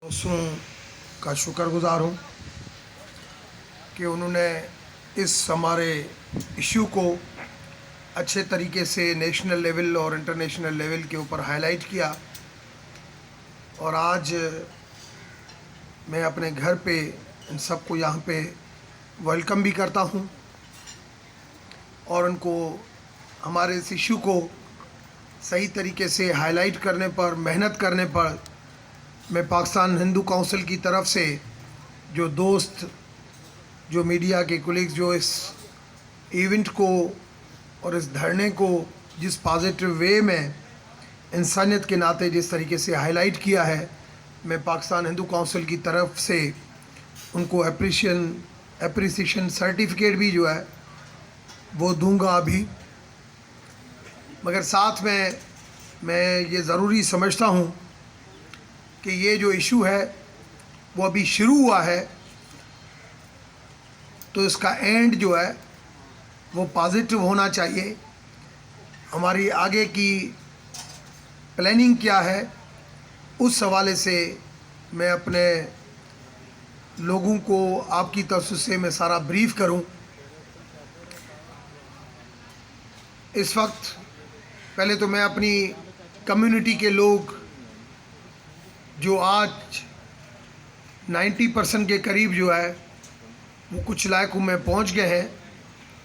दोस्तों का शुक्रगुजार हूँ कि उन्होंने इस हमारे इशू को अच्छे तरीके से नेशनल लेवल और इंटरनेशनल लेवल के ऊपर हाईलाइट किया। और आज मैं अपने घर पे इन सबको यहाँ पे वेलकम भी करता हूँ और उनको हमारे इस इशू को सही तरीके से हाईलाइट करने पर, मेहनत करने पर मैं पाकिस्तान हिंदू काउंसिल की तरफ से जो दोस्त, जो मीडिया के कोलीग्स जो इस इवेंट को और इस धरने को जिस पॉजिटिव वे में इंसानियत के नाते जिस तरीके से हाईलाइट किया है, मैं पाकिस्तान हिंदू काउंसिल की तरफ से उनको एप्रिसिएशन सर्टिफिकेट भी जो है वो दूंगा अभी। मगर साथ में मैं ये ज़रूरी समझता हूँ कि ये जो इशू है वो अभी शुरू हुआ है, तो इसका एंड जो है वो पॉजिटिव होना चाहिए। हमारी आगे की प्लानिंग क्या है, उस हवाले से मैं अपने लोगों को आपकी तरफ से मैं सारा ब्रीफ करूं। इस वक्त पहले तो मैं अपनी कम्युनिटी के लोग जो आज 90% के करीब जो है वो कुछ इलाकों में पहुंच गए हैं,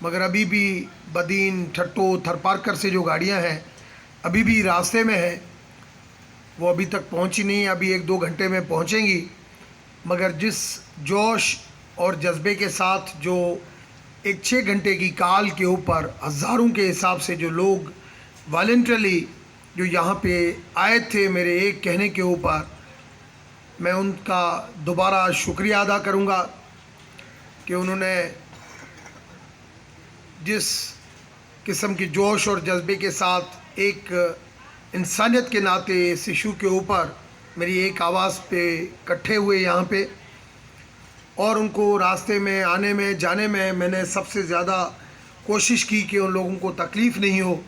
मगर अभी भी बदीन, ठट्टो, थरपारकर से जो गाड़ियां हैं अभी भी रास्ते में हैं, वो अभी तक पहुंची नहीं। अभी 1-2 घंटे में पहुंचेंगी। मगर जिस जोश और जज्बे के साथ जो एक 6 घंटे की काल के ऊपर हज़ारों के हिसाब से जो लोग वॉलंटरली जो यहाँ पे आए थे मेरे एक कहने के ऊपर, मैं उनका दोबारा शुक्रिया अदा करूँगा कि उन्होंने जिस किस्म की जोश और जज्बे के साथ एक इंसानियत के नाते इस इशू के ऊपर मेरी एक आवाज़ पे इकट्ठे हुए यहाँ पे। और उनको रास्ते में आने में जाने में मैंने सबसे ज़्यादा कोशिश की कि उन लोगों को तकलीफ़ नहीं हो,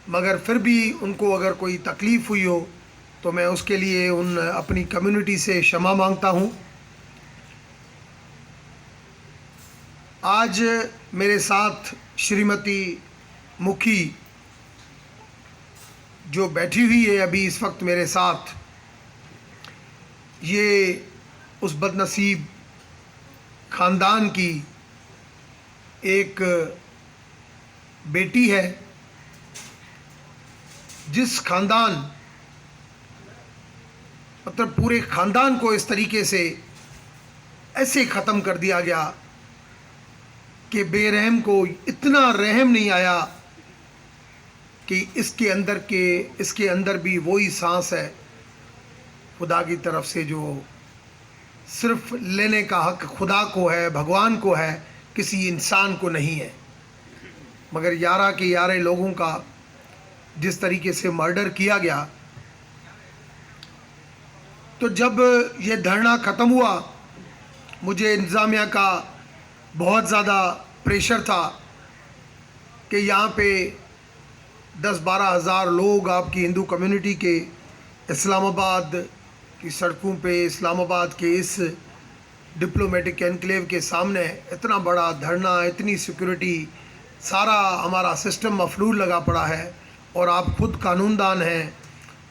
मगर फिर भी उनको अगर कोई तकलीफ़ हुई हो तो मैं उसके लिए उन अपनी कम्युनिटी से क्षमा मांगता हूँ। आज मेरे साथ श्रीमती मुखी जो बैठी हुई है अभी इस वक्त मेरे साथ, ये उस बदनसीब ख़ानदान की एक बेटी है जिस ख़ानदान मतलब पूरे ख़ानदान को इस तरीके से ऐसे ख़त्म कर दिया गया कि बेरहम को इतना रहम नहीं आया कि इसके अंदर भी वही सांस है खुदा की तरफ से जो सिर्फ लेने का हक खुदा को है, भगवान को है, किसी इंसान को नहीं है। मगर 11 के 11 लोगों का जिस तरीके से मर्डर किया गया, तो जब ये धरना ख़त्म हुआ मुझे इंतज़ामिया का बहुत ज़्यादा प्रेशर था कि यहाँ पे 10-12 हज़ार लोग आपकी हिंदू कम्युनिटी के इस्लामाबाद की सड़कों पे, इस्लामाबाद के इस डिप्लोमेटिक एनक्लेव के सामने इतना बड़ा धरना, इतनी सिक्योरिटी, सारा हमारा सिस्टम मफलूल लगा पड़ा है। और आप खुद कानूनदान हैं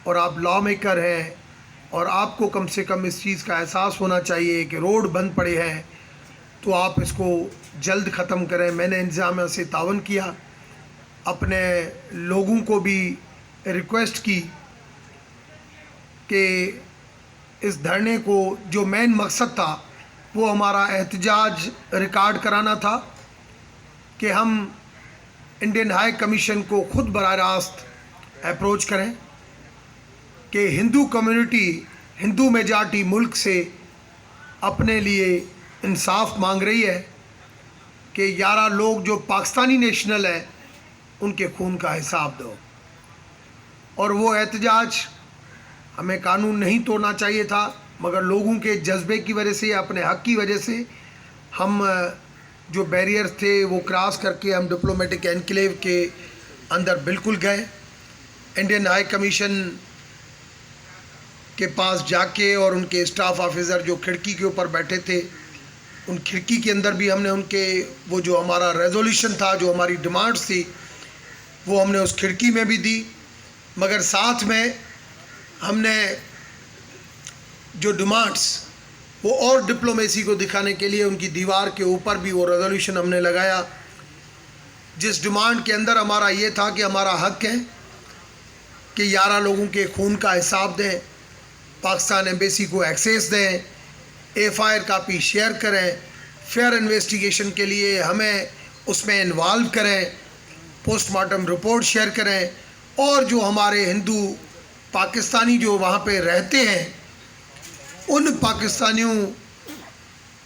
और आप लॉ मेकर हैं और आपको कम से कम इस चीज़ का एहसास होना चाहिए कि रोड बंद पड़े हैं तो आप इसको जल्द ख़त्म करें। मैंने इंतज़ामिया से तावन किया, अपने लोगों को भी रिक्वेस्ट की कि इस धरने को जो मेन मकसद था वो हमारा एहतजाज रिकॉर्ड कराना था कि हम इंडियन हाई कमीशन को खुद बराह रास्त अप्रोच करें कि हिंदू कम्युनिटी, हिंदू मेजॉरिटी मुल्क से अपने लिए इंसाफ मांग रही है कि 11 लोग जो पाकिस्तानी नेशनल हैं उनके खून का हिसाब दो। और वो एहतजाज हमें कानून नहीं तोड़ना चाहिए था, मगर लोगों के जज्बे की वजह से, अपने हक़ की वजह से हम जो बैरियर्स थे वो क्रॉस करके हम डिप्लोमेटिक एनक्लेव के अंदर बिल्कुल गए। इंडियन हाई कमीशन के पास जाके और उनके स्टाफ ऑफिसर जो खिड़की के ऊपर बैठे थे, उन खिड़की के अंदर भी हमने उनके वो जो हमारा रेजोल्यूशन था, जो हमारी डिमांड्स थी, वो हमने उस खिड़की में भी दी। मगर साथ में हमने जो डिमांड्स वो और डिप्लोमेसी को दिखाने के लिए उनकी दीवार के ऊपर भी वो रेजोल्यूशन हमने लगाया, जिस डिमांड के अंदर हमारा ये था कि हमारा हक है कि 11 लोगों के खून का हिसाब दें, पाकिस्तान एम्बेसी को एक्सेस दें, एफआईआर कापी शेयर करें, फेयर इन्वेस्टिगेशन के लिए हमें उसमें इन्वॉल्व करें, पोस्टमार्टम रिपोर्ट शेयर करें, और जो हमारे हिंदू पाकिस्तानी जो वहाँ पे रहते हैं उन पाकिस्तानियों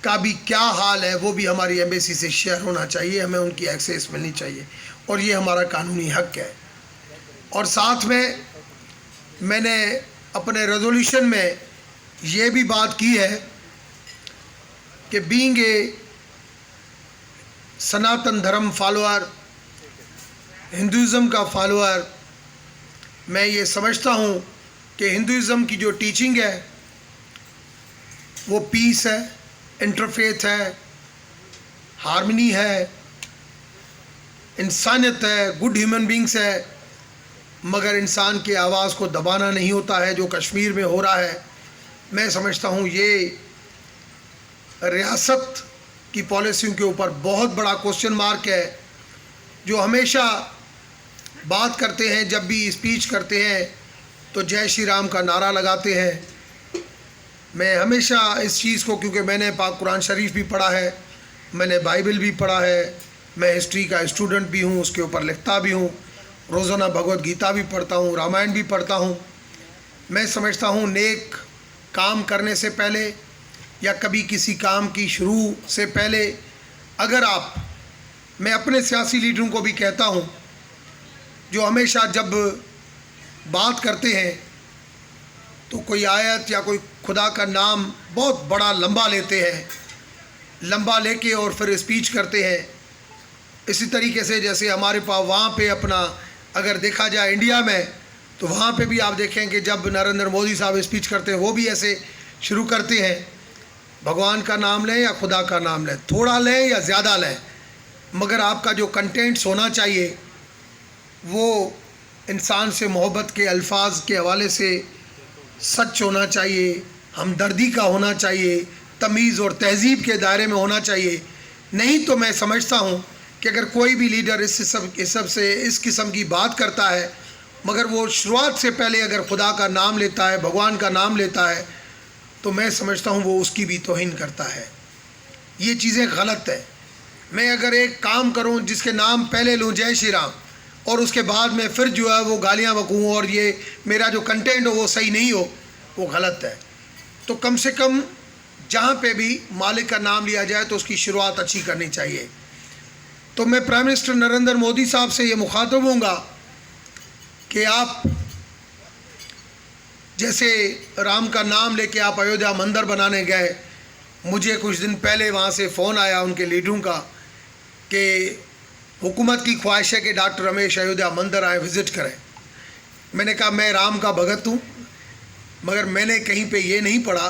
का भी क्या हाल है वो भी हमारी एम्बेसी से शेयर होना चाहिए, हमें उनकी एक्सेस मिलनी चाहिए, और ये हमारा कानूनी हक है। और साथ में मैंने अपने रेजोल्यूशन में ये भी बात की है कि बीइंग ए सनातन धर्म फॉलोअर, हिंदुज़म का फॉलोअर, मैं ये समझता हूँ कि हिंदुज़म की जो टीचिंग है वो पीस है, इंटरफेथ है, हार्मनी है, इंसानियत है, गुड ह्यूमन बींग्स है, मगर इंसान के आवाज़ को दबाना नहीं होता है, जो कश्मीर में हो रहा है। मैं समझता हूँ ये रियासत की पॉलिसियों के ऊपर बहुत बड़ा क्वेश्चन मार्क है। जो हमेशा बात करते हैं, जब भी स्पीच करते हैं तो जय श्री राम का नारा लगाते हैं। मैं हमेशा इस चीज़ को, क्योंकि मैंने पाक कुरान शरीफ भी पढ़ा है, मैंने बाइबल भी पढ़ा है, मैं हिस्ट्री का स्टूडेंट भी हूँ, उसके ऊपर लिखता भी हूँ, रोज़ाना भगवत गीता भी पढ़ता हूँ, रामायण भी पढ़ता हूँ। मैं समझता हूँ नेक काम करने से पहले या कभी किसी काम की शुरू से पहले, अगर आप, मैं अपने सियासी लीडरों को भी कहता हूँ जो हमेशा जब बात करते हैं तो कोई आयत या कोई खुदा का नाम बहुत बड़ा लंबा लेते हैं, लंबा लेके और फिर स्पीच करते हैं। इसी तरीके से जैसे हमारे पास वहाँ पे अपना, अगर देखा जाए इंडिया में, तो वहाँ पे भी आप देखें कि जब नरेंद्र मोदी साहब स्पीच करते हैं वो भी ऐसे शुरू करते हैं, भगवान का नाम लें या खुदा का नाम लें, थोड़ा लें या ज़्यादा लें, मगर आपका जो कंटेंट्स होना चाहिए वो इंसान से मोहब्बत के अल्फाज के हवाले से सच होना चाहिए, हमदर्दी का होना चाहिए, तमीज़ और तहज़ीब के दायरे में होना चाहिए। नहीं तो मैं समझता हूँ कि अगर कोई भी लीडर इस किस्म की बात करता है, मगर वो शुरुआत से पहले अगर खुदा का नाम लेता है, भगवान का नाम लेता है, तो मैं समझता हूँ वो उसकी भी तौहीन करता है। ये चीज़ें गलत है। मैं अगर एक काम करूँ जिसके नाम पहले लूँ जय श्री राम, और उसके बाद में फिर जो है वो गालियाँ बकूँ और ये मेरा जो कंटेंट हो वो सही नहीं हो, वो गलत है। तो कम से कम जहाँ पे भी मालिक का नाम लिया जाए तो उसकी शुरुआत अच्छी करनी चाहिए। तो मैं प्राइम मिनिस्टर नरेंद्र मोदी साहब से ये मुखातब हूँगा कि आप जैसे राम का नाम लेके आप अयोध्या मंदिर बनाने गए, मुझे कुछ दिन पहले वहाँ से फ़ोन आया उनके लीडरों का कि हुकूमत की ख्वाहिश है कि डॉक्टर रमेश अयोध्या मंदिर आए, विज़िट करें। मैंने कहा मैं राम का भगत हूँ, मगर मैंने कहीं पे ये नहीं पढ़ा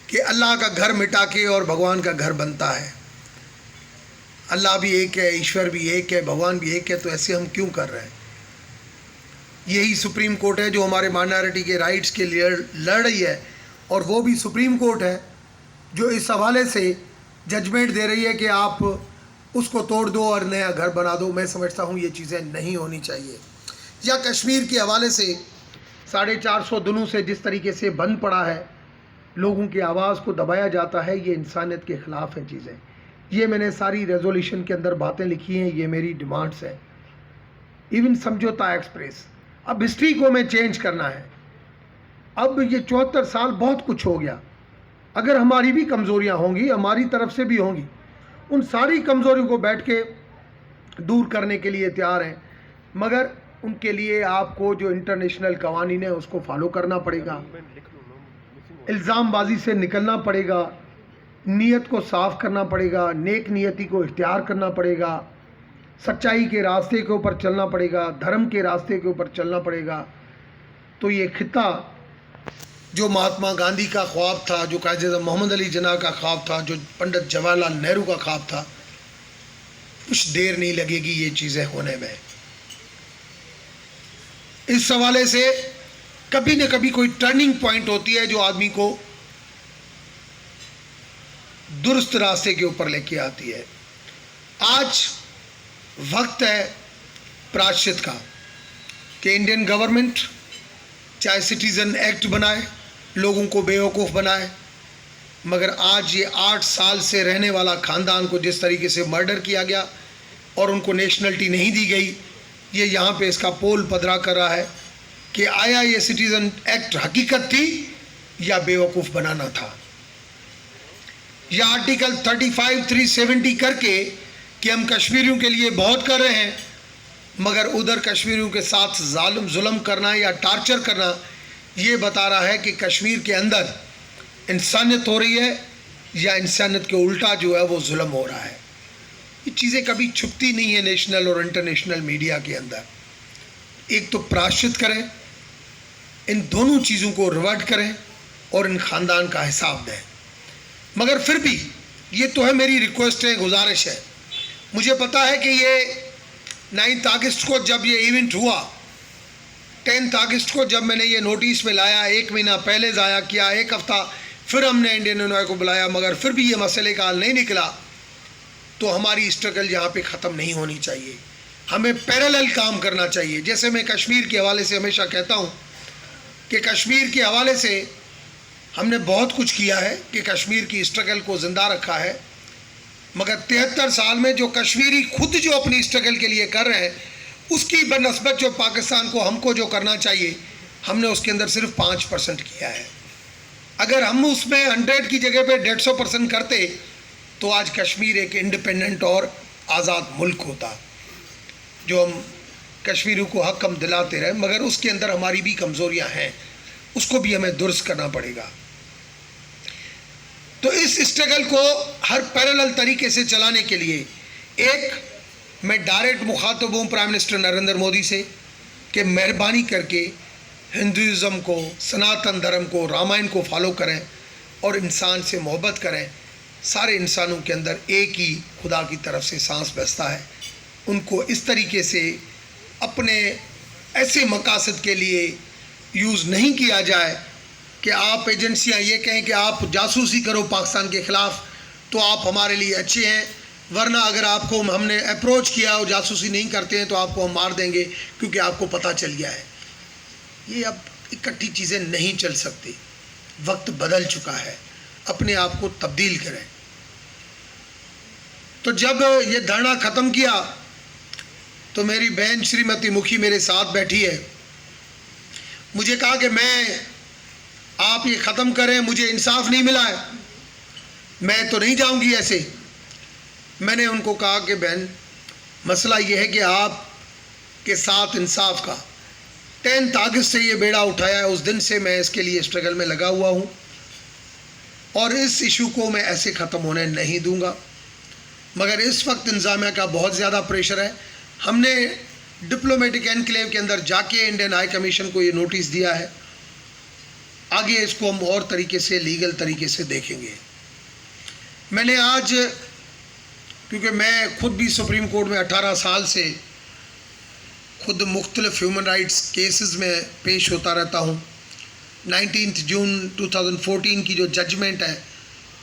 कि अल्लाह का घर मिटा के और भगवान का घर बनता है। अल्लाह भी एक है, ईश्वर भी एक है, भगवान भी एक है, तो ऐसे हम क्यों कर रहे हैं? यही सुप्रीम कोर्ट है जो हमारे माइनॉरिटी के राइट्स के लिए लड़ रही है, और वो भी सुप्रीम कोर्ट है जो इस हवाले से जजमेंट दे रही है कि आप उसको तोड़ दो और नया घर बना दो। मैं समझता हूँ ये चीज़ें नहीं होनी चाहिए। या कश्मीर के हवाले से 450 दिनों से जिस तरीके से बंद पड़ा है, लोगों की आवाज़ को दबाया जाता है, ये इंसानियत के ख़िलाफ़ हैं चीज़ें। ये मैंने सारी रेजोल्यूशन के अंदर बातें लिखी हैं, ये मेरी डिमांड्स हैं। इवन समझौता एक्सप्रेस, अब हिस्ट्री को हमें चेंज करना है। अब ये 74 साल बहुत कुछ हो गया। अगर हमारी भी कमज़ोरियाँ होंगी, हमारी तरफ से भी होंगी, उन सारी कमज़ोरियों को बैठ के दूर करने के लिए तैयार हैं, मगर उनके लिए आपको जो इंटरनेशनल कवानीन है उसको फॉलो करना पड़ेगा, इल्ज़ामबाजी से निकलना पड़ेगा, नीयत को साफ़ करना पड़ेगा, नेक नीयती को इख्तियार करना पड़ेगा, सच्चाई के रास्ते के ऊपर चलना पड़ेगा, धर्म के रास्ते के ऊपर चलना पड़ेगा। तो ये खिता जो महात्मा गांधी का ख्वाब था, जो कायदे आज़म मोहम्मद अली जिन्ना का ख्वाब था, जो पंडित जवाहरलाल नेहरू का ख्वाब था, कुछ देर नहीं लगेगी ये चीज़ें होने में। इस हवाले से कभी न कभी कोई टर्निंग पॉइंट होती है जो आदमी को दुरुस्त रास्ते के ऊपर लेके आती है। आज वक्त है प्रायश्चित का कि इंडियन गवर्नमेंट चाहे सिटीज़न एक्ट बनाए, लोगों को बेवकूफ़ बनाए, मगर आज ये 8 साल से रहने वाला ख़ानदान को जिस तरीके से मर्डर किया गया और उनको नेशनलिटी नहीं दी गई, ये यहाँ पे इसका पोल पधरा कर रहा है कि आया ये सिटीज़न एक्ट हकीकत थी या बेवकूफ़ बनाना था। या आर्टिकल 35, 370 करके कि हम कश्मीरियों के लिए बहुत कर रहे हैं, मगर उधर कश्मीरियों के साथ जुल्म करना या टार्चर करना ये बता रहा है कि कश्मीर के अंदर इंसानियत हो रही है या इंसानियत के उल्टा जो है वो जुल्म हो रहा है। ये चीज़ें कभी छुपती नहीं है नेशनल और इंटरनेशनल मीडिया के अंदर। एक तो प्रायश्चित करें, इन दोनों चीज़ों को रिवर्ट करें और इन ख़ानदान का हिसाब दें। मगर फिर भी ये तो है, मेरी रिक्वेस्ट है, गुजारिश है। मुझे पता है कि ये 9 अगस्त को जब ये इवेंट हुआ, 10 अगस्त को जब मैंने ये नोटिस में लाया, 1 महीना पहले ज़ाया किया, 1 हफ़्ता फिर हमने इंडियन एनवॉय को बुलाया, मगर फिर भी ये मसले का हल नहीं निकला, तो हमारी स्ट्रगल यहाँ पे ख़त्म नहीं होनी चाहिए। हमें पैरेलल काम करना चाहिए। जैसे मैं कश्मीर के हवाले से हमेशा कहता हूँ कि कश्मीर के हवाले से हमने बहुत कुछ किया है कि कश्मीर की स्ट्रगल को ज़िंदा रखा है, मगर 73 साल में जो कश्मीरी खुद जो अपनी स्ट्रगल के लिए कर रहे हैं, उसकी बनस्बत जो पाकिस्तान को हमको जो करना चाहिए, हमने उसके अंदर सिर्फ 5% किया है। अगर हम उसमें 100 की जगह पे 150% करते तो आज कश्मीर एक इंडिपेंडेंट और आज़ाद मुल्क होता। जो हम कश्मीरियों को हक हम दिलाते रहे, मगर उसके अंदर हमारी भी कमज़ोरियाँ हैं, उसको भी हमें दुरुस्त करना पड़ेगा। तो इस स्ट्रगल को हर पैरेलल तरीके से चलाने के लिए एक मैं डायरेक्ट मुखातब हूँ प्राइम मिनिस्टर नरेंद्र मोदी से कि मेहरबानी करके हिंदुज़म को, सनातन धर्म को, रामायण को फॉलो करें और इंसान से मोहब्बत करें। सारे इंसानों के अंदर एक ही खुदा की तरफ से सांस बसता है। उनको इस तरीके से अपने ऐसे मकासद के लिए यूज़ नहीं किया जाए कि आप एजेंसियां ये कहें कि आप जासूसी करो पाकिस्तान के ख़िलाफ़ तो आप हमारे लिए अच्छे हैं, वरना अगर आपको हमने अप्रोच किया और जासूसी नहीं करते हैं तो आपको हम मार देंगे क्योंकि आपको पता चल गया है। ये अब इकट्ठी चीज़ें नहीं चल सकती। वक्त बदल चुका है, अपने आप को तब्दील करें। तो जब ये धरना ख़त्म किया तो मेरी बहन श्रीमती मुखी मेरे साथ बैठी है। मुझे कहा कि आप ये ख़त्म करें, मुझे इंसाफ नहीं मिला है, मैं तो नहीं जाऊंगी ऐसे। मैंने उनको कहा कि बहन, मसला ये है कि आप के साथ इंसाफ का 10 अगस्त से ये बेड़ा उठाया है, उस दिन से मैं इसके लिए स्ट्रगल में लगा हुआ हूँ और इस इशू को मैं ऐसे ख़त्म होने नहीं दूंगा। मगर इस वक्त इंतज़ामिया का बहुत ज़्यादा प्रेशर है। हमने डिप्लोमेटिक एनक्लेव के अंदर जाके इंडियन हाई कमीशन को ये नोटिस दिया है। आगे इसको हम और तरीके से, लीगल तरीके से देखेंगे। मैंने आज, क्योंकि मैं खुद भी सुप्रीम कोर्ट में 18 साल से खुद मुख्तलिफ ह्यूमन राइट्स केसेस में पेश होता रहता हूँ। 19 जून 2014 की जो जजमेंट है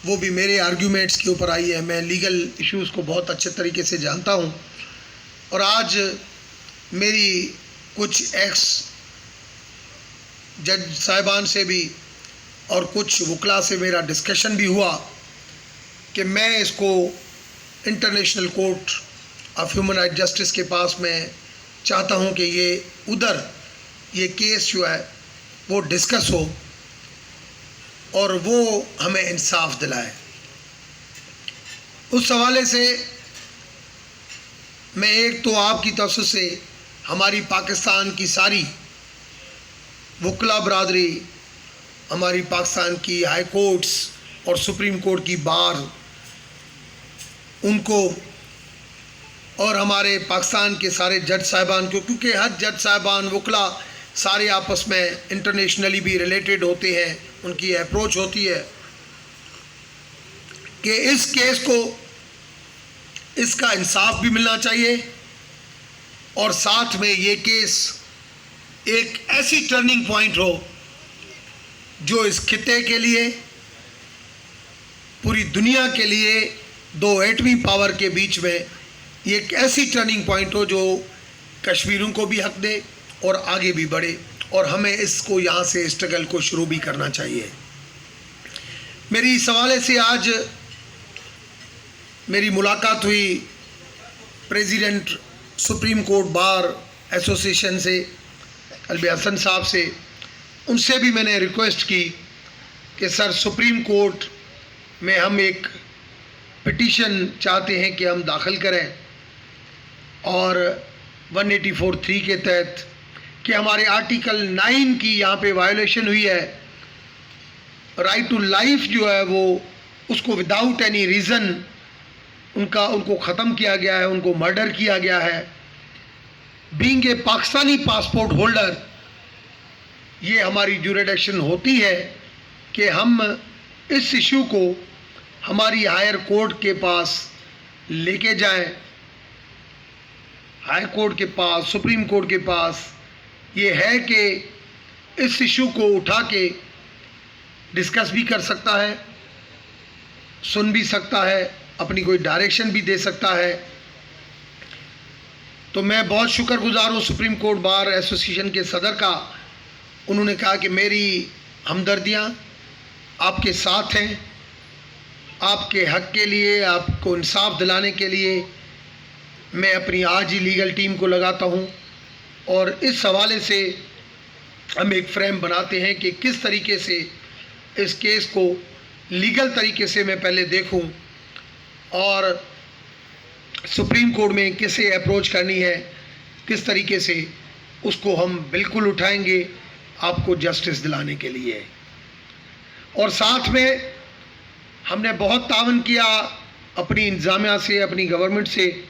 वो भी मेरे आर्ग्यूमेंट्स के ऊपर आई है। मैं लीगल इश्यूज़ को बहुत अच्छे तरीके से जानता हूँ और आज मेरी कुछ एक्स जज साहिबान से भी और कुछ वकला से मेरा डिस्कशन भी हुआ कि मैं इसको international court of human right justice के पास मैं चाहता हूं कि ये केस जो है वो डिस्कस हो और वो हमें इंसाफ दिलाए। उस हवाले से मैं एक तो आपकी तरफ से हमारी पाकिस्तान की सारी वकला बरादरी, हमारी पाकिस्तान की हाई कोर्ट्स और सुप्रीम कोर्ट की बार, उनको और हमारे पाकिस्तान के सारे जज साहिबान को, क्योंकि हर जज साहिबान वकला सारे आपस में इंटरनेशनली भी रिलेटेड होते हैं, उनकी अप्रोच होती है कि इस केस को इसका इंसाफ भी मिलना चाहिए और साथ में ये केस एक ऐसी टर्निंग पॉइंट हो जो इस खित्ते के लिए, पूरी दुनिया के लिए, दो एटमी पावर के बीच में ये एक ऐसी टर्निंग पॉइंट हो जो कश्मीरियों को भी हक दे और आगे भी बढ़े, और हमें इसको यहाँ से स्ट्रगल को शुरू भी करना चाहिए। मेरी इस हवाले से आज मेरी मुलाकात हुई president supreme court bar association से कल्बे हसन साहब से। उनसे भी मैंने रिक्वेस्ट की कि सर, सुप्रीम कोर्ट में हम एक पिटीशन चाहते हैं कि हम दाखिल करें और 184(3) के तहत कि हमारे आर्टिकल 9 की यहाँ पे वायोलेशन हुई है। राइट टू लाइफ जो है वो उसको विदाउट एनी रीज़न उनको ख़त्म किया गया है, उनको मर्डर किया गया है। Being a Pakistani passport holder, ये हमारी जुरिडिक्शन होती है कि हम इस इशू को हमारी हायर कोर्ट के पास लेके जाएं, हाई कोर्ट के पास, सुप्रीम कोर्ट के पास। ये है कि इस इशू को उठा के डिस्कस भी कर सकता है, सुन भी सकता है, अपनी कोई डायरेक्शन भी दे सकता है। तो मैं बहुत शुक्रगुजार हूँ सुप्रीम कोर्ट बार एसोसिएशन के सदर का। उन्होंने कहा कि मेरी हमदर्दियाँ आपके साथ हैं, आपके हक के लिए, आपको इंसाफ दिलाने के लिए मैं अपनी आज ही लीगल टीम को लगाता हूँ और इस हवाले से हम एक फ्रेम बनाते हैं कि किस तरीके से इस केस को लीगल तरीके से मैं पहले देखूं और सुप्रीम कोर्ट में किसे अप्रोच करनी है, किस तरीके से उसको हम बिल्कुल उठाएंगे आपको जस्टिस दिलाने के लिए। और साथ में हमने बहुत तावन किया अपनी इंतज़ामिया से, अपनी गवर्नमेंट से।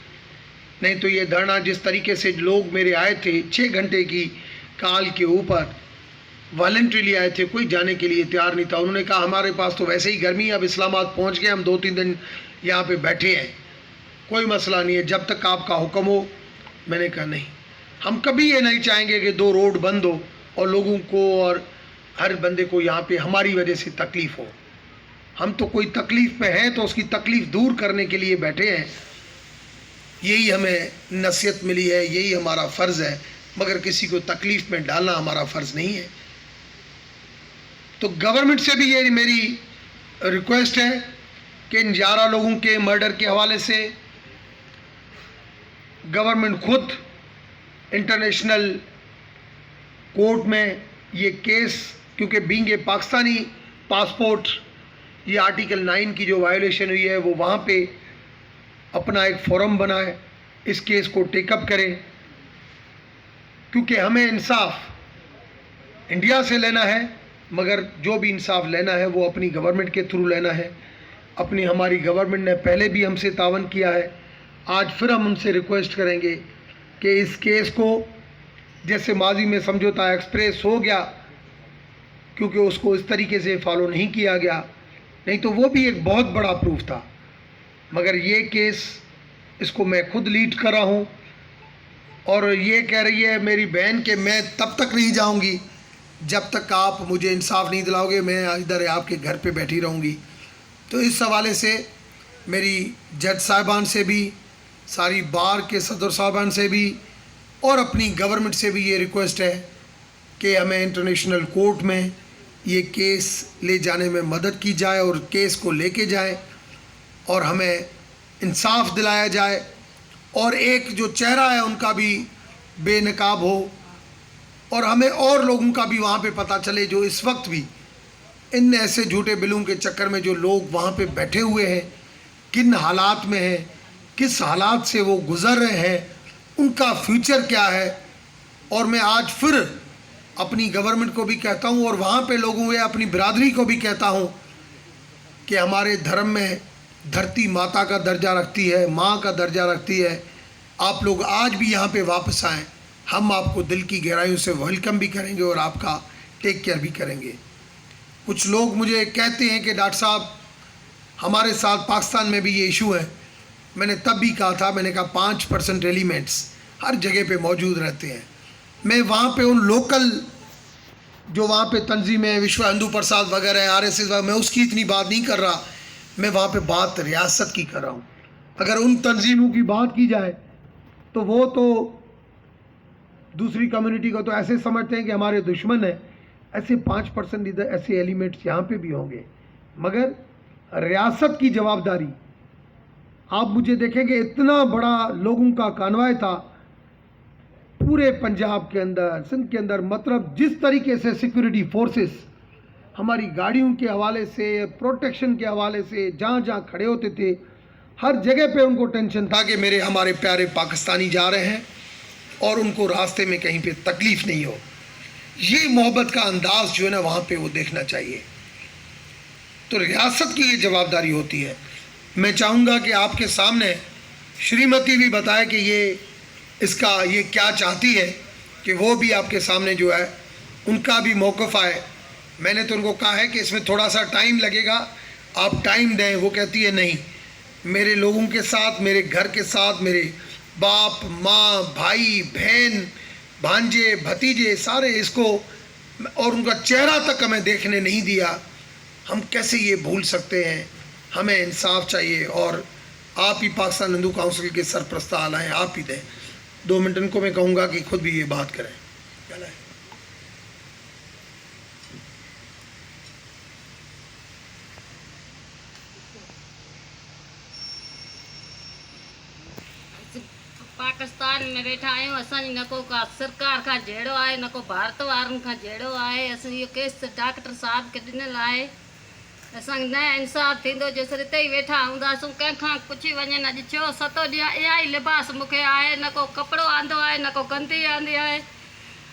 नहीं तो ये धरना जिस तरीके से लोग मेरे आए थे 6 घंटे की काल के ऊपर वॉलंटरीली आए थे, कोई जाने के लिए तैयार नहीं था। उन्होंने कहा हमारे पास तो वैसे ही गर्मी है, अब इस्लामाबाद पहुंच गए, हम 2-3 दिन यहाँ पे बैठे हैं, कोई मसला नहीं है, जब तक आपका हुक्म हो। मैंने कहा नहीं, हम कभी ये नहीं चाहेंगे कि 2 रोड बंद हो और लोगों को और हर बंदे को यहाँ पे हमारी वजह से तकलीफ़ हो। हम तो कोई तकलीफ़ में हैं तो उसकी तकलीफ़ दूर करने के लिए बैठे हैं, यही हमें नसीहत मिली है, यही हमारा फ़र्ज़ है, मगर किसी को तकलीफ़ में डालना हमारा फ़र्ज़ नहीं है। तो गवर्नमेंट से भी ये मेरी रिक्वेस्ट है कि इन 11 लोगों के मर्डर के हवाले से गवर्नमेंट खुद इंटरनेशनल कोर्ट में ये केस, क्योंकि बीइंग ए पाकिस्तानी पासपोर्ट, ये आर्टिकल 9 की जो वायोलेशन हुई है वो वहाँ पे अपना एक फोरम बनाए, इस केस को टेकअप करें, क्योंकि हमें इंसाफ इंडिया से लेना है, मगर जो भी इंसाफ लेना है वो अपनी गवर्नमेंट के थ्रू लेना है। हमारी गवर्नमेंट ने पहले भी हमसे तावन किया है, आज फिर हम उनसे रिक्वेस्ट करेंगे कि इस केस को, जैसे माजी में समझौता एक्सप्रेस हो गया, क्योंकि उसको इस तरीके से फॉलो नहीं किया गया, नहीं तो वो भी एक बहुत बड़ा प्रूफ था, मगर ये केस इसको मैं खुद लीड कर रहा हूँ। और ये कह रही है मेरी बहन कि मैं तब तक नहीं जाऊँगी जब तक आप मुझे इंसाफ नहीं दिलाओगे, मैं इधर आपके घर पे बैठी रहूँगी। तो इस हवाले से मेरी जज साहिबान से भी, सारी बार के सदर साहिबान से भी और अपनी गवर्नमेंट से भी ये रिक्वेस्ट है कि हमें इंटरनेशनल कोर्ट में ये केस ले जाने में मदद की जाए और केस को लेके जाए और हमें इंसाफ दिलाया जाए और एक जो चेहरा है उनका भी बेनकाब हो और हमें और लोगों का भी वहाँ पे पता चले जो इस वक्त भी इन ऐसे झूठे बिलों के चक्कर में जो लोग वहाँ पे बैठे हुए हैं, किन हालात में हैं, किस हालात से वो गुज़र रहे हैं, उनका फ्यूचर क्या है। और मैं आज फिर अपनी गवर्नमेंट को भी कहता हूँ और वहाँ पे लोगों या अपनी बिरादरी को भी कहता हूँ कि हमारे धर्म में धरती माता का दर्जा रखती है, माँ का दर्जा रखती है। आप लोग आज भी यहाँ पे वापस आएँ, हम आपको दिल की गहराइयों से वेलकम भी करेंगे और आपका टेक केयर भी करेंगे। कुछ लोग मुझे कहते हैं कि डॉक्टर साहब हमारे साथ पाकिस्तान में भी ये इशू है। मैंने तब भी कहा था, मैंने कहा 5% एलिमेंट्स हर जगह पे मौजूद रहते हैं। मैं वहाँ पे उन लोकल जो वहाँ पे तंजीमें विश्व हिंदू परिषद वगैरह RSS वगैरह, मैं उसकी इतनी बात नहीं कर रहा, मैं वहाँ पे बात रियासत की कर रहा हूँ। अगर उन तंजीमों की बात की जाए तो वो तो दूसरी कम्युनिटी को तो ऐसे समझते हैं कि हमारे दुश्मन हैं। ऐसे 5% इधर ऐसे एलिमेंट्स यहाँ पे भी होंगे, मगर रियासत की जवाबदारी, आप मुझे देखेंगे इतना बड़ा लोगों का कानवाय था पूरे पंजाब के अंदर, सिंध के अंदर, मतलब जिस तरीके से सिक्योरिटी फोर्सेस हमारी गाड़ियों के हवाले से, प्रोटेक्शन के हवाले से जहाँ जहाँ खड़े होते थे, हर जगह पे उनको टेंशन था कि मेरे हमारे प्यारे पाकिस्तानी जा रहे हैं और उनको रास्ते में कहीं पे तकलीफ़ नहीं हो। ये मोहब्बत का अंदाज़ जो है ना वहाँ पे वो देखना चाहिए। तो रियासत की ये जवाबदारी होती है। मैं चाहूँगा कि आपके सामने श्रीमती भी बताए कि ये क्या चाहती है, कि वो भी आपके सामने जो है उनका भी मौक़िफ़ आए। मैंने तो उनको कहा है कि इसमें थोड़ा सा टाइम लगेगा, आप टाइम दें। वो कहती है नहीं, मेरे लोगों के साथ, मेरे घर के साथ, मेरे बाप माँ भाई बहन भांजे भतीजे सारे इसको, और उनका चेहरा तक हमें देखने नहीं दिया, हम कैसे ये भूल सकते हैं। हमें इंसाफ चाहिए और आप ही पाकिस्तान हिंदू काउंसिल के सरपरस्त आला हैं, आप ही दें। 2 मिनट इनको मैं कहूँगा कि खुद भी ये बात करें। क्या है पाकिस्तान में वेठा आहियूं, असांजी न को का सरकार खां जहिड़ो आहे, न को भारत वारनि खां जहिड़ो आहे। असां इहो केस डॉक्टर साहब खे ॾिनल आहे। असांखे न इंसाफ़ थींदो जेसि हिते ई वेठा हूंदासीं, कंहिंखां पुछी वञनि। अॼु 6-7 ॾींहं इहा ई लिबास मूंखे आहे, न को कपिड़ो आंदो आहे, न को गंदी आंदी आहे।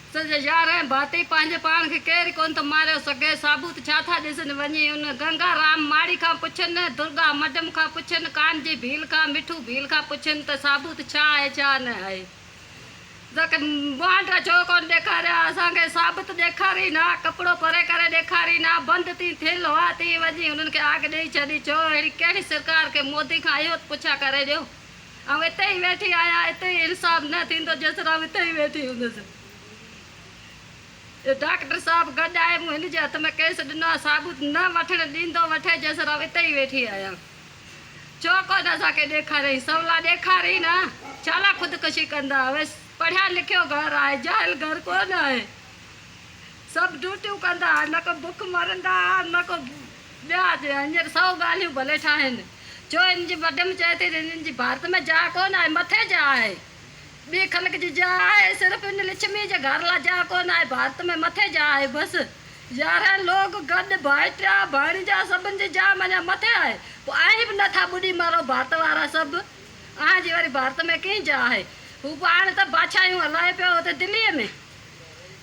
सॼे यार भाती पंहिंजे पाण खे केरु कोन थो मारे सघे। साबूत छा था ॾिसनि वञी, उन गंगा राम माड़ी खां पुछनि, दुर्गा मडम खां पुछनि, कानजी भील खां, मिठू भील खां पुछनि त साबूत छा आहे छा न आहे। तक मुंडा छो कोन ॾेखारिया, असांखे साबित ॾेखारी ना, कपिड़ो परे करे ॾेखारी ना, बंदि थी थियल हुआ थी वञी हुननि खे आग ॾेई छॾी। चओ अहिड़ी कहिड़ी सरकार खे मोदी खां इहो पुछा करे ॾियो। ऐं हिते ई वेठी आहियां, हिते ई इंसाफ़ न थींदो जेसिताईं आउं हिते ई वेठी हूंदसि। डॉक्टर साहब गॾु आहे, मूं हिन जे हथ में केस ॾिनो आहे, साबुत न वठणु ॾींदो वठे जेसिताईं आउं हिते ई वेठी आहियां। छो कोन असांखे ॾेखारियईं, सवला ॾेखारी न, छाला ख़ुदकुशी कंदा। पढ़िया लिखियो घर आहे, जाहिल घर कोन आहे। सभु ड्यूटियूं कंदा, न को बुख मरंदा, न को ॿिया हींअर 100 ॻाल्हियूं भले ठाहिनि। छो हिन जी मडम चए थी हिननि जी भारत में जा कोन आहे, मथे जा आहे। ॿी ख़लक जी जा आहे, सिर्फ़ु इन लक्ष्मी जे घर लाइ जा कोन आहे, भारत में मथे जा आहे बसि। 11 लोग गॾु भाइटिया भाणीजा सभिनि जी जा मञा मथे आहे। पोइ आहे बि नथा ॿुॾी मारो भारत वारा सभु। जी वरी भारत में कीअं जा आहे। हू पाण त बादशाहियूं हलाए पियो हुते दिल्लीअ में।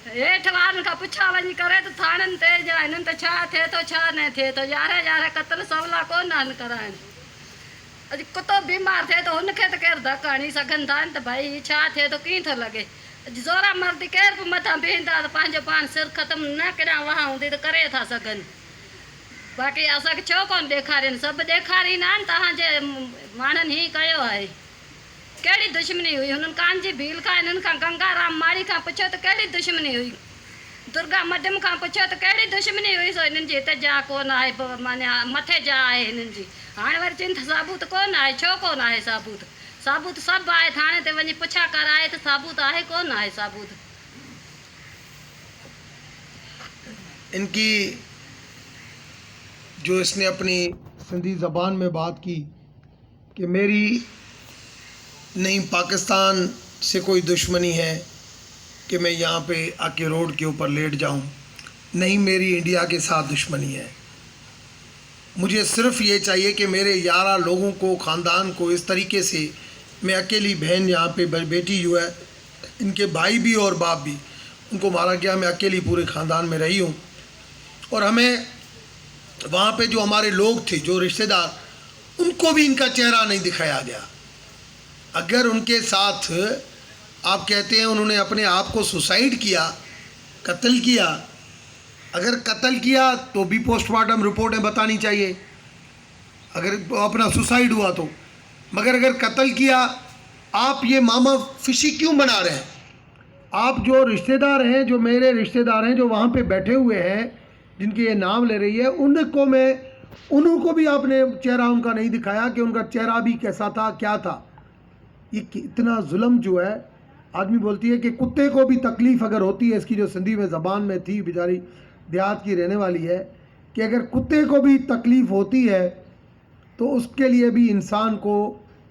हेठि वारनि खां पुछा वञी करे त थाणनि ते जा हिननि त छा थिए थो छा न थिए थो। 11 क़तल सवला कोन आहिनि कराइनि। अॼु कुतो बीमार थिए त हुनखे त केरु धकु हणी सघनि था त भई छा थिए थो कीअं थो लॻे। अॼु ज़ोरा मर्दी केरु बि मथां बीहंदा त पंहिंजो पाण सिर ख़तमु न केॾां वहा हूंदी त करे था सघनि। बाक़ी असांखे छो कोन ॾेखारीनि, सभु ॾेखारींदा आहिनि। तव्हांजे माण्हुनि ई कयो आहे। कहिड़ी दुश्मनी हुई हुननि कानजी भील खां, हिननि खां गंगा राम माड़ी खां पुछो त कहिड़ी दुश्मनी हुई। दुर्गा मडम खां पुछो त कहिड़ी दुश्मनी हुई। सो हिननि जी हिते जा कोन आहे, माने मथे जा आहे हिननि जी। हाणे वरी चिंथ साबूत कोन आहे। छो कोन आहे साबूत? साबूत सभु आहे। थाणे ते वञी पुछा कराए त साबूत आहे कोन आहे साबूत। इनकी जो इसने अपनी सिंधी ज़बान में बात की कि मेरी नहीं पाकिस्तान से कोई दुश्मनी है कि मैं यहाँ पे आके रोड के ऊपर लेट जाऊँ, नहीं मेरी इंडिया के साथ दुश्मनी है। मुझे सिर्फ़ ये चाहिए कि मेरे 11 लोगों को, ख़ानदान को इस तरीके से, मैं अकेली बहन यहाँ पे बेटी जो है, इनके भाई भी और बाप भी, उनको मारा गया। मैं अकेली पूरे ख़ानदान में रही हूँ और हमें वहाँ पे जो हमारे लोग थे, जो रिश्तेदार, उनको भी इनका चेहरा नहीं दिखाया गया। अगर उनके साथ आप कहते हैं उन्होंने अपने आप को सुसाइड किया, कत्ल किया। अगर कत्ल किया तो भी पोस्टमार्टम रिपोर्टें बतानी चाहिए, अगर अपना सुसाइड हुआ तो। मगर अगर कत्ल किया, आप ये मामा फिशी क्यों बना रहे हैं? आप जो रिश्तेदार हैं, जो मेरे रिश्तेदार हैं, जो वहाँ पे बैठे हुए हैं, जिनके ये नाम ले रही है, उनको भी आपने चेहरा उनका नहीं दिखाया कि उनका चेहरा भी कैसा था, क्या था। ये इतना जुल्म जो है, आदमी बोलती है कि कुत्ते को भी तकलीफ़ अगर होती है, इसकी जो सिंधी में ज़बान में थी, बेचारी देहात की रहने वाली है, कि अगर कुत्ते को भी तकलीफ़ होती है तो उसके लिए भी इंसान को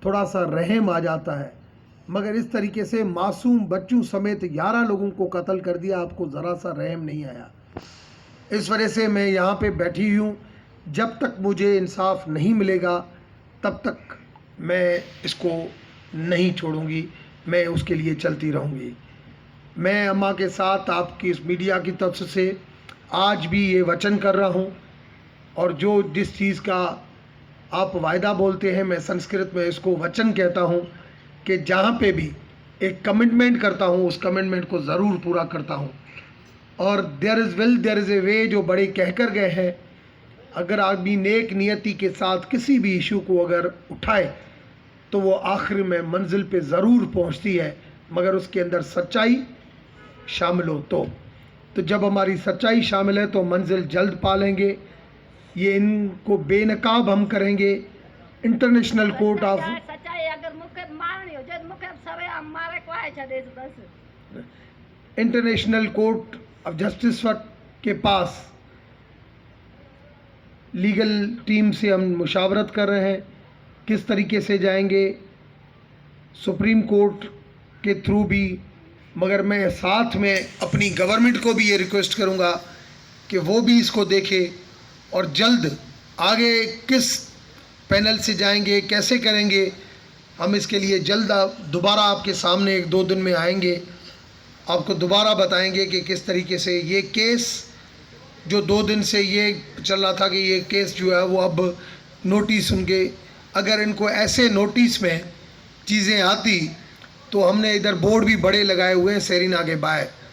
थोड़ा सा रहम आ जाता है। मगर इस तरीके से मासूम बच्चों समेत 11 लोगों को कत्ल कर दिया, आपको ज़रा सा रहम नहीं आया। इस वजह से मैं यहाँ पे बैठी हूँ। जब तक मुझे इंसाफ नहीं मिलेगा तब तक मैं इसको नहीं छोड़ूंगी, मैं उसके लिए चलती रहूँगी। मैं अम्मा के साथ आपकी इस मीडिया की तरफ से आज भी ये वचन कर रहा हूँ, और जो जिस चीज़ का आप वायदा बोलते हैं, मैं संस्कृत में इसको वचन कहता हूँ कि जहाँ पे भी एक कमिटमेंट करता हूँ, उस कमिटमेंट को ज़रूर पूरा करता हूँ। और there is will there is a way जो बड़े कह कर गए हैं। अगर आदमी नेक नियति के साथ किसी भी इशू को अगर उठाए तो वो आखिर में मंजिल पे ज़रूर पहुँचती है, मगर उसके अंदर सच्चाई शामिल हो तो जब हमारी सच्चाई शामिल है तो मंजिल जल्द पा लेंगे। ये इनको बेनकाब हम करेंगे। इंटरनेशनल कोर्ट ऑफ सच्चाई अगर मुखे मारनी हो जद मुखे सरे हम मारे को आए छे देश बस। इंटरनेशनल कोर्ट ऑफ जस्टिस के पास लीगल टीम से हम मुशावरत कर रहे हैं किस तरीके से जाएंगे, सुप्रीम कोर्ट के थ्रू भी। मगर मैं साथ में अपनी गवर्नमेंट को भी ये रिक्वेस्ट करूँगा कि वो भी इसको देखे, और जल्द आगे किस पैनल से जाएंगे, कैसे करेंगे, हम इसके लिए जल्द दोबारा आपके सामने 1-2 दिन में आएंगे, आपको दोबारा बताएंगे कि किस तरीके से ये केस जो 2 दिन से ये चल रहा था कि ये केस जो है वो अब नोटिस होंगे। अगर इनको ऐसे नोटिस में चीज़ें आती तो हमने इधर बोर्ड भी बड़े लगाए हुए हैं सेरिना के बाहर